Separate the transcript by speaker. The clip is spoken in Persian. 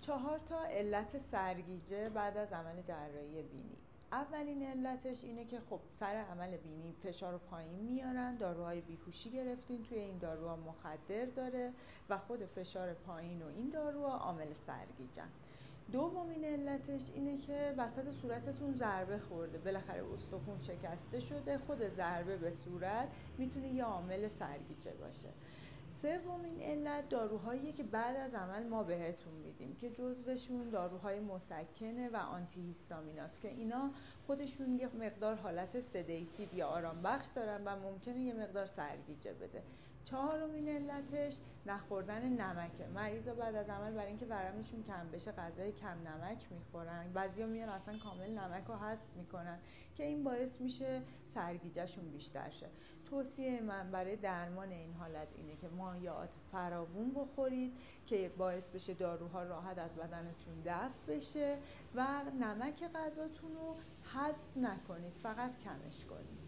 Speaker 1: 4 تا علت سرگیجه بعد از عمل جراحی بینی. اولین علتش اینه که خب سر عمل بینی فشار رو پایین میارن، داروهای بیهوشی گرفتین، توی این داروها مخدر داره و خود فشار پایین و این داروها عامل سرگیجن. دومین علتش اینه که وسط صورتتون ضربه خورده، بالاخره استخوان شکسته شده، خود ضربه به صورت میتونه یه عامل سرگیجه باشه. سومین علت داروهاییه که بعد از عمل ما بهتون میدیم که جزوشون داروهای مسکنه و آنتی هیستامیناست که اینا خودشون یه مقدار حالت سدیتیو یا آرام بخش دارن و ممکنه یه مقدار سرگیجه بده. چهارمین علتش نخوردن نمکه. مریضا بعد از عمل برای اینکه ورمشون کم بشه غذای کم نمک میخورن، بعضیا میان اصلا کامل نمک رو حذف میکنن که این باعث میشه سرگیجهشون بیشتر شه. توصیه من برای درمان این حالت اینه که مایعات فراوون بخورید که باعث بشه داروها راحت از بدنتون دفع بشه و نمک غذاتون رو حذف نکنید، فقط کمش کنید.